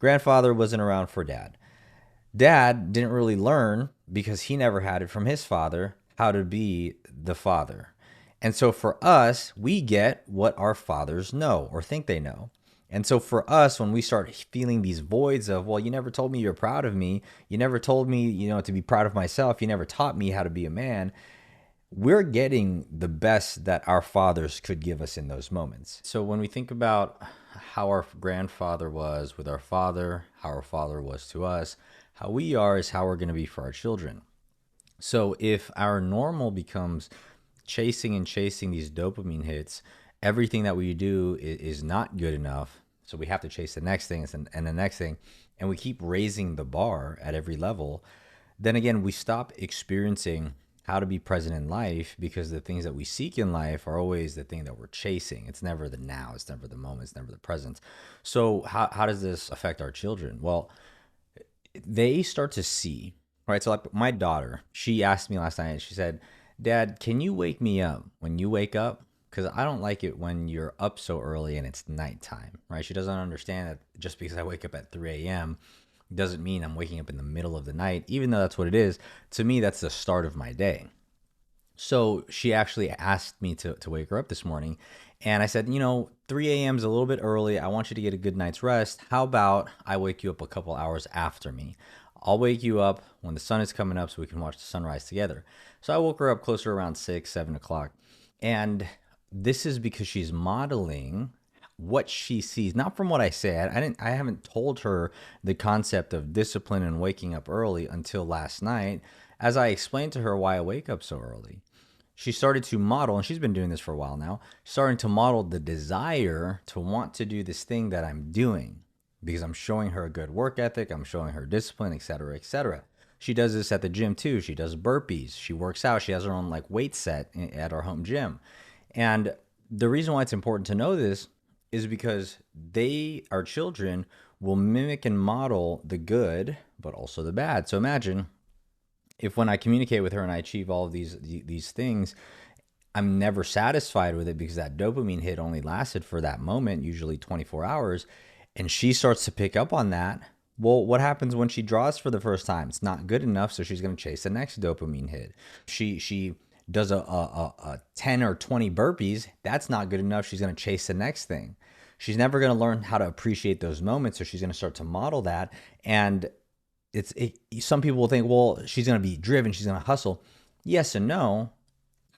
Grandfather wasn't around for dad. Dad didn't really learn because he never had it from his father how to be the father. And so for us, we get what our fathers know or think they know. And so for us, when we start feeling these voids of, well, you never told me you're proud of me. You never told me, to be proud of myself. You never taught me how to be a man. We're getting the best that our fathers could give us in those moments. So when we think about how our grandfather was with our father, how our father was to us, how we are is how we're going to be for our children. So if our normal becomes chasing and chasing these dopamine hits, everything that we do is not good enough. So we have to chase the next thing and the next thing, and we keep raising the bar at every level. Then again, we stop experiencing how to be present in life because the things that we seek in life are always the thing that we're chasing. It's never the now, it's never the moment, it's never the present. So how does this affect our children? Well, they start to see, right? So like my daughter, she asked me last night, she said, Dad, can you wake me up when you wake up? Because I don't like it when you're up so early and it's nighttime, right? She doesn't understand that just because I wake up at 3 a.m. doesn't mean I'm waking up in the middle of the night, even though that's what it is. To me, that's the start of my day. So she actually asked me to wake her up this morning. And I said, 3 a.m. is a little bit early. I want you to get a good night's rest. How about I wake you up a couple hours after me? I'll wake you up when the sun is coming up so we can watch the sunrise together. So I woke her up closer around 6, 7 o'clock. And this is because she's modeling what she sees, not from what I said. I haven't told her the concept of discipline and waking up early until last night, as I explained to her why I wake up so early. She started to model, and she's been doing this for a while now, starting to model the desire to want to do this thing that I'm doing because I'm showing her a good work ethic, I'm showing her discipline, et cetera, et cetera. She does this at the gym too. She does burpees. She works out. She has her own weight set at our home gym. And the reason why it's important to know this is because our children, will mimic and model the good, but also the bad. So imagine if when I communicate with her and I achieve all of these things, I'm never satisfied with it because that dopamine hit only lasted for that moment, usually 24 hours, and she starts to pick up on that. Well, what happens when she draws for the first time? It's not good enough, so she's going to chase the next dopamine hit. She does a 10 or 20 burpees. That's not good enough. She's going to chase the next thing. She's never going to learn how to appreciate those moments, so she's going to start to model that. And some people will think, well, she's going to be driven, she's going to hustle. Yes and no.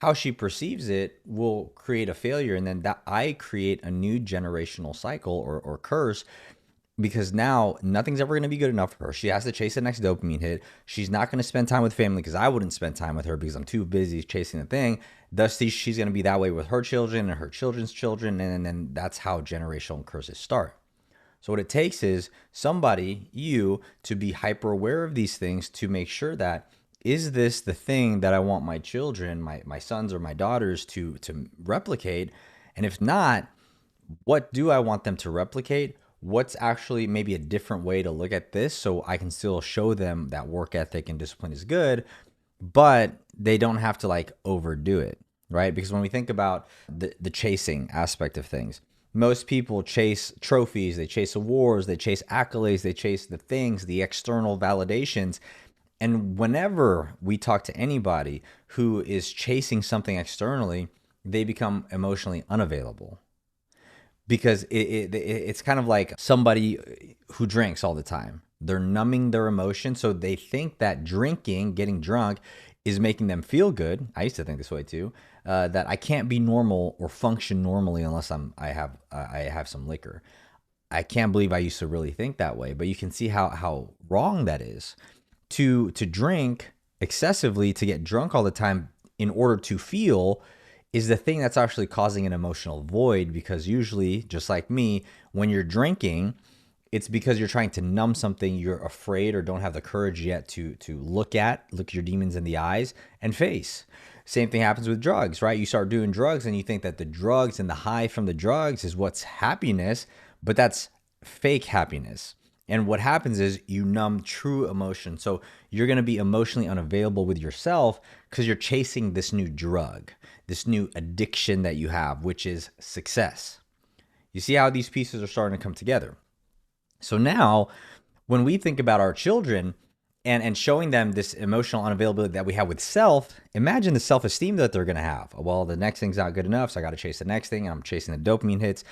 How she perceives it will create a failure, and then that I create a new generational cycle or curse, because now nothing's ever going to be good enough for her. She has to chase the next dopamine hit. She's not going to spend time with family because I wouldn't spend time with her because I'm too busy chasing the thing. Thus, she's going to be that way with her children and her children's children, and then that's how generational curses start. So what it takes is somebody, you, to be hyper aware of these things to make sure that, is this the thing that I want my children, my sons or my daughters to replicate? And if not, what do I want them to replicate? What's actually maybe a different way to look at this so I can still show them that work ethic and discipline is good, but they don't have to overdo it, right? Because when we think about the chasing aspect of things, most people chase trophies, they chase awards, they chase accolades, they chase the things, the external validations. And whenever we talk to anybody who is chasing something externally, they become emotionally unavailable. Because it's kind of like somebody who drinks all the time. They're numbing their emotion, so they think that drinking, getting drunk, is making them feel good. I used to think this way too. That I can't be normal or function normally unless I have some liquor. I can't believe I used to really think that way, but you can see how wrong that is. To drink excessively, to get drunk all the time in order to feel, is the thing that's actually causing an emotional void, because usually, just like me, when you're drinking, it's because you're trying to numb something you're afraid or don't have the courage yet to look your demons in the eyes and face. Same thing happens with drugs, right? You start doing drugs and you think that the drugs and the high from the drugs is what's happiness, but that's fake happiness. And what happens is you numb true emotion. So you're going to be emotionally unavailable with yourself because you're chasing this new drug, this new addiction that you have, which is success. You see how these pieces are starting to come together. So now when we think about our children and showing them this emotional unavailability that we have with self, imagine the self-esteem that they're going to have. Well, the next thing's not good enough, so I got to chase the next thing, and I'm chasing the dopamine hits.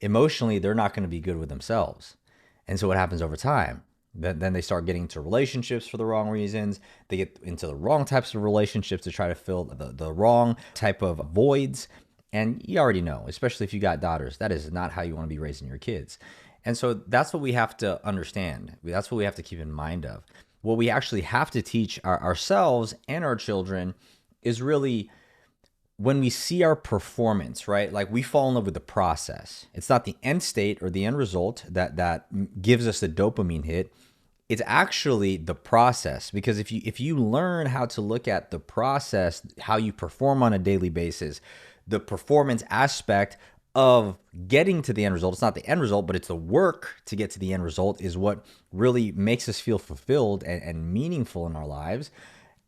Emotionally, they're not going to be good with themselves. And so what happens over time? Then they start getting into relationships for the wrong reasons. They get into the wrong types of relationships to try to fill the wrong type of voids. And you already know, especially if you got daughters, that is not how you want to be raising your kids. And so that's what we have to understand. That's what we have to keep in mind of. What we actually have to teach ourselves and our children is really when we see our performance, right? Like we fall in love with the process. It's not the end state or the end result that gives us the dopamine hit. It's actually the process, because if you learn how to look at the process, how you perform on a daily basis, the performance aspect of getting to the end result, it's not the end result, but it's the work to get to the end result, is what really makes us feel fulfilled and meaningful in our lives,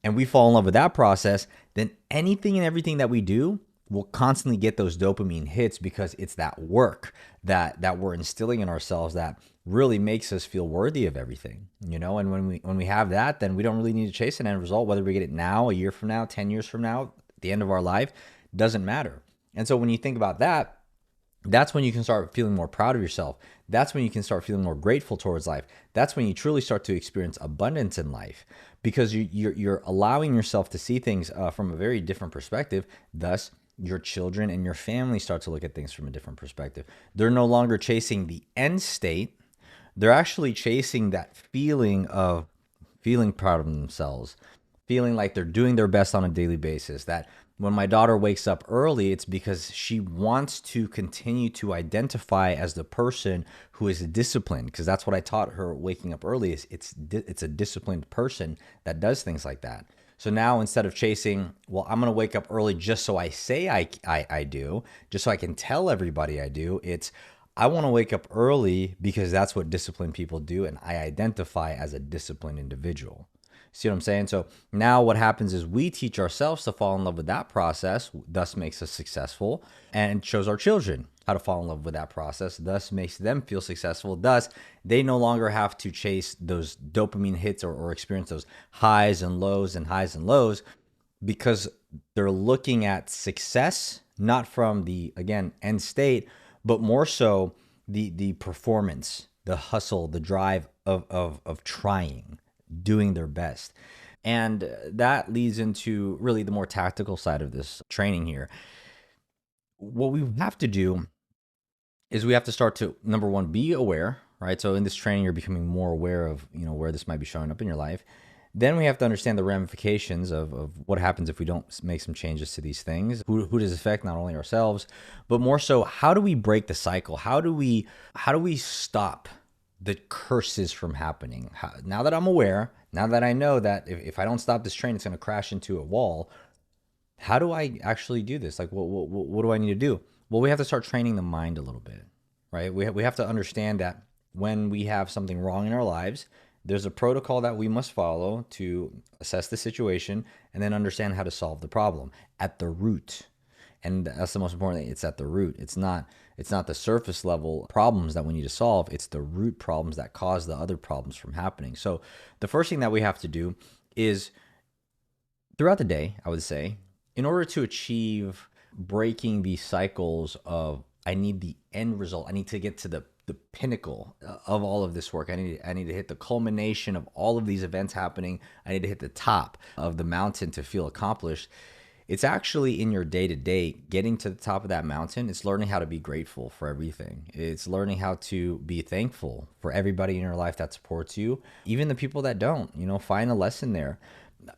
and we fall in love with that process, then anything and everything that we do will constantly get those dopamine hits, because it's that work that we're instilling in ourselves that really makes us feel worthy of everything, you know? And when we have that, then we don't really need to chase an end result, whether we get it now, a year from now, 10 years from now, at the end of our life, doesn't matter. And so when you think about that, that's when you can start feeling more proud of yourself. That's when you can start feeling more grateful towards life. That's when you truly start to experience abundance in life, because you're allowing yourself to see things from a very different perspective. Thus, your children and your family start to look at things from a different perspective. They're no longer chasing the end state. They're actually chasing that feeling of feeling proud of themselves, feeling like they're doing their best on a daily basis. That when my daughter wakes up early, it's because she wants to continue to identify as the person who is disciplined, because that's what I taught her waking up early is it's a disciplined person that does things like that. So now instead of chasing, well, I'm going to wake up early just so I say I do, just so I can tell everybody I do, it's I want to wake up early because that's what disciplined people do, and I identify as a disciplined individual. See what I'm saying? So now what happens is we teach ourselves to fall in love with that process, thus makes us successful, and shows our children how to fall in love with that process, thus makes them feel successful. Thus, they no longer have to chase those dopamine hits or experience those highs and lows and highs and lows, because they're looking at success, not from the, again, end state, but more so the performance, the hustle, the drive of trying, doing their best. And that leads into really the more tactical side of this training here. What we have to do is we have to start to, number one, be aware, right? So in this training, you're becoming more aware of, where this might be showing up in your life. Then we have to understand the ramifications of what happens if we don't make some changes to these things. Who does it affect? Not only ourselves, but more so, how do we break the cycle? How do we stop the curses from happening? Now that I'm aware, now that I know that if I don't stop this train, it's going to crash into a wall, how do I actually do this? Like, what do I need to do? Well, we have to start training the mind a little bit, right? We have to understand that when we have something wrong in our lives, there's a protocol that we must follow to assess the situation and then understand how to solve the problem at the root. And that's the most important thing. It's at the root. It's not the surface level problems that we need to solve. It's the root problems that cause the other problems from happening. So the first thing that we have to do is, throughout the day, I would say, in order to achieve breaking these cycles of, I need the end result, I need to get to the pinnacle of all of this work. I need to hit the culmination of all of these events happening. I need to hit the top of the mountain to feel accomplished. It's actually in your day-to-day, getting to the top of that mountain. It's learning how to be grateful for everything. It's learning how to be thankful for everybody in your life that supports you, even the people that don't. Find a lesson there.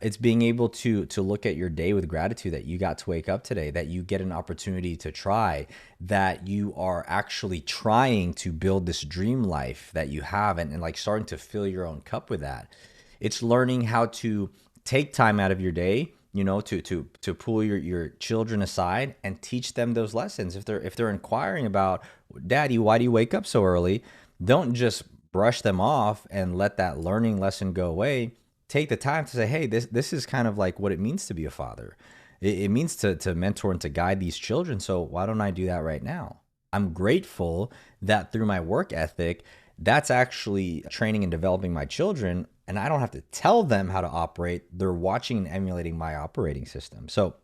It's being able to look at your day with gratitude that you got to wake up today, that you get an opportunity to try, that you are actually trying to build this dream life that you have, and like starting to fill your own cup with that. It's learning how to take time out of your day, to pull your children aside and teach them those lessons. If they're inquiring about, Daddy, why do you wake up so early? Don't just brush them off and let that learning lesson go away. Take the time to say, hey, this is kind of like what it means to be a father. It means to mentor and to guide these children. So why don't I do that right now? I'm grateful that through my work ethic That's actually training and developing my children. And I don't have to tell them how to operate. They're watching and emulating my operating system. So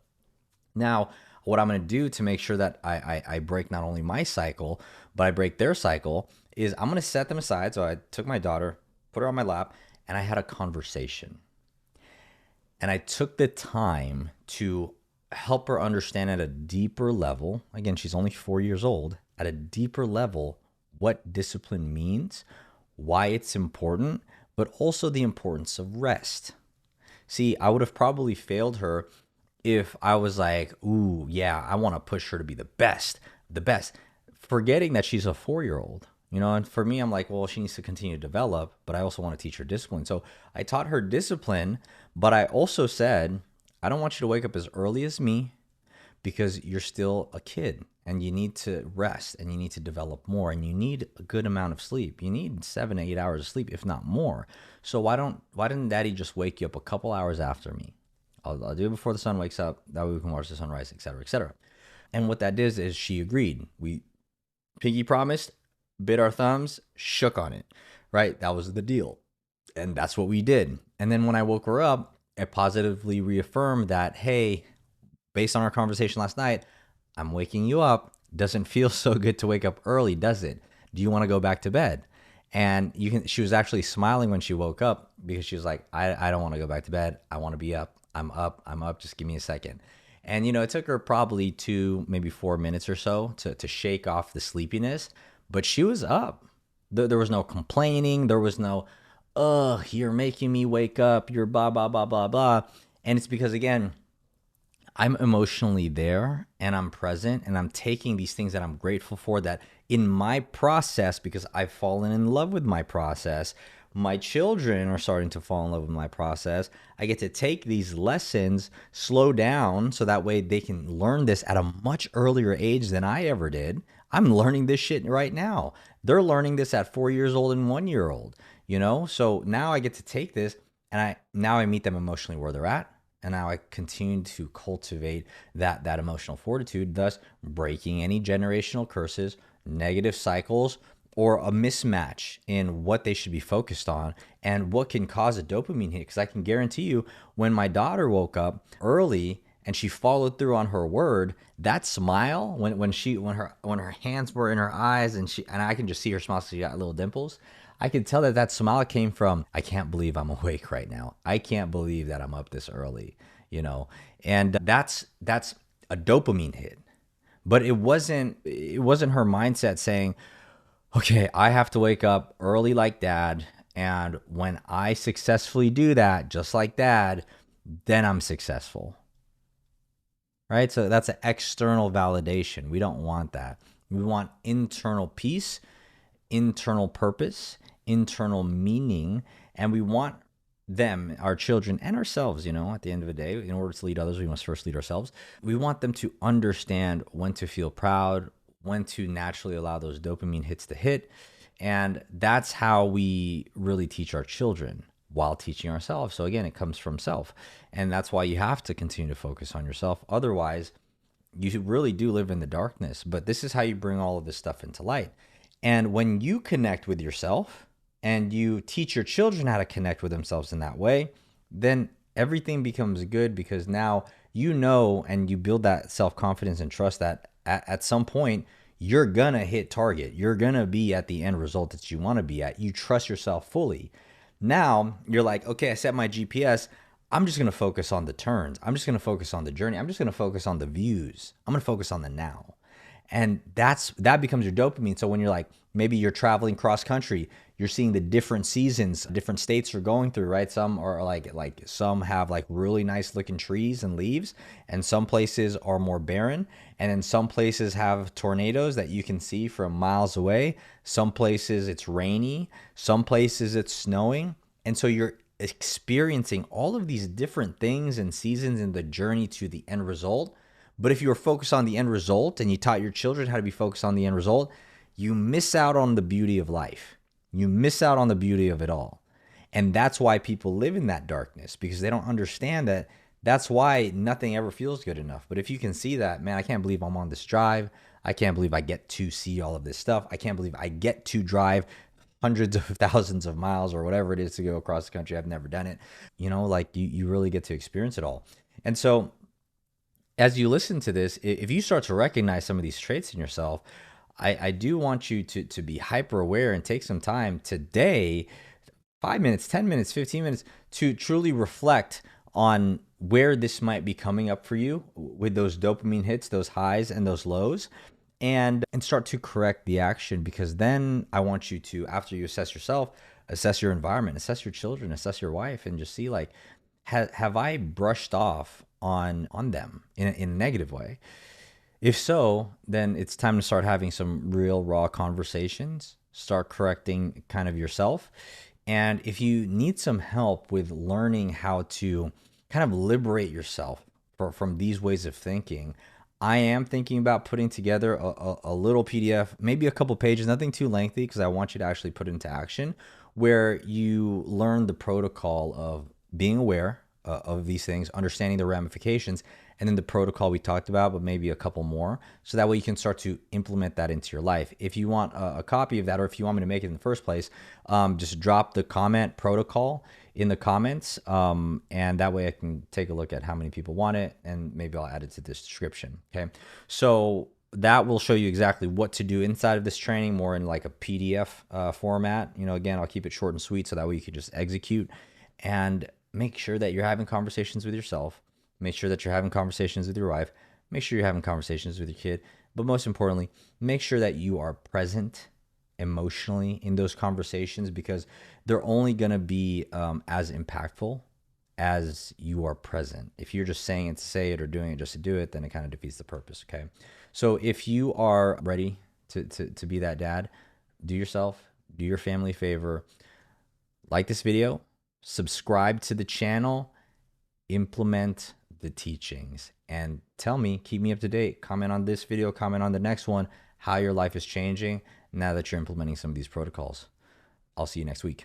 now, what I'm going to do to make sure that I break not only my cycle, but I break their cycle is I'm going to set them aside. So I took my daughter, put her on my lap, and I had a conversation. And I took the time to help her understand at a deeper level. Again, she's only 4 years old, at a deeper level, what discipline means, why it's important, but also the importance of rest. See, I would have probably failed her if I was like, ooh, yeah, I want to push her to be the best, forgetting that she's a 4 year old. And for me, I'm like, well, she needs to continue to develop, but I also want to teach her discipline. So I taught her discipline, but I also said, I don't want you to wake up as early as me because you're still a kid and you need to rest and you need to develop more and you need a good amount of sleep. You need 7 to 8 hours of sleep, if not more. So why didn't daddy just wake you up a couple hours after me? I'll do it before the sun wakes up. That way we can watch the sunrise, et cetera, et cetera. And what that is she agreed. We Piggy promised, bit our thumbs, shook on it, right? That was the deal. And that's what we did. And then when I woke her up, I positively reaffirmed that, hey, based on our conversation last night, I'm waking you up. Doesn't feel so good to wake up early, does it? Do you want to go back to bed? And she was actually smiling when she woke up because she was like, I don't want to go back to bed. I want to be up. I'm up. Just give me a second. And, it took her probably 2, maybe 4 minutes or so to shake off the sleepiness, but she was up. There was no complaining. There was no, you're making me wake up. You're blah, blah, blah, blah, blah. And it's because, again, I'm emotionally there and I'm present and I'm taking these things that I'm grateful for that in my process, because I've fallen in love with my process, my children are starting to fall in love with my process. I get to take these lessons, slow down so that way they can learn this at a much earlier age than I ever did. I'm learning this shit right now. They're learning this at 4 years old and 1 year old, So now I get to take this and I meet them emotionally where they're at. And now I continue to cultivate that emotional fortitude, thus breaking any generational curses, negative cycles, or a mismatch in what they should be focused on and what can cause a dopamine hit. Because I can guarantee you, when my daughter woke up early and she followed through on her word, that smile when her hands were in her eyes and I can just see her smile, so she got little dimples. I could tell that smile came from, I can't believe I'm awake right now. I can't believe that I'm up this early, And that's a dopamine hit. But it wasn't her mindset saying, okay, I have to wake up early like dad, and when I successfully do that, just like dad, then I'm successful. Right? So that's an external validation. We don't want that. We want internal peace, internal purpose, internal meaning, and we want them, our children and ourselves, at the end of the day, in order to lead others, we must first lead ourselves. We want them to understand when to feel proud, when to naturally allow those dopamine hits to hit. And that's how we really teach our children while teaching ourselves. So again, it comes from self. And that's why you have to continue to focus on yourself. Otherwise, you really do live in the darkness. But this is how you bring all of this stuff into light. And when you connect with yourself and you teach your children how to connect with themselves in that way, then everything becomes good, because now and you build that self-confidence and trust that at some point you're going to hit target. You're going to be at the end result that you want to be at. You trust yourself fully. Now you're like, okay, I set my GPS. I'm just going to focus on the turns. I'm just going to focus on the journey. I'm just going to focus on the views. I'm going to focus on the now. And that becomes your dopamine. So when you're like, maybe you're traveling cross country, you're seeing the different seasons, different states are going through, right? Some are like some have like really nice looking trees and leaves, and some places are more barren. And then some places have tornadoes that you can see from miles away. Some places it's rainy, some places it's snowing. And so you're experiencing all of these different things and seasons in the journey to the end result. But if you were focused on the end result and you taught your children how to be focused on the end result, you miss out on the beauty of life. You miss out on the beauty of it all. And that's why people live in that darkness, because they don't understand that. That's why nothing ever feels good enough. But if you can see that, man, I can't believe I'm on this drive. I can't believe I get to see all of this stuff. I can't believe I get to drive hundreds of thousands of miles or whatever it is to go across the country. I've never done it. Like you really get to experience it all. And so as you listen to this, if you start to recognize some of these traits in yourself, I do want you to be hyper aware and take some time today, 5 minutes, 10 minutes, 15 minutes, to truly reflect on where this might be coming up for you with those dopamine hits, those highs and those lows, and start to correct the action. Because then I want you to, after you assess yourself, assess your environment, assess your children, assess your wife, and just see, like, have I brushed off on them in a negative way? If so, then it's time to start having some real raw conversations, start correcting kind of yourself. And if you need some help with learning how to kind of liberate yourself from these ways of thinking, I am thinking about putting together a little PDF, maybe a couple pages, nothing too lengthy, because I want you to actually put it into action, where you learn the protocol of being aware of these things, understanding the ramifications, and then the protocol we talked about, but maybe a couple more. So that way you can start to implement that into your life. If you want a copy of that, or if you want me to make it in the first place, just drop the comment protocol in the comments. And that way I can take a look at how many people want it, and maybe I'll add it to this description. Okay. So that will show you exactly what to do inside of this training, more in like a PDF format. Again, I'll keep it short and sweet so that way you can just execute, and make sure that you're having conversations with yourself. Make sure that you're having conversations with your wife. Make sure you're having conversations with your kid. But most importantly, make sure that you are present emotionally in those conversations, because they're only going to be as impactful as you are present. If you're just saying it to say it or doing it just to do it, then it kind of defeats the purpose. Okay. So if you are ready to be that dad, do yourself, do your family a favor, like this video, subscribe to the channel, implement the teachings, and tell me, keep me up to date. Comment on this video, comment on the next one, how your life is changing now that you're implementing some of these protocols. I'll see you next week.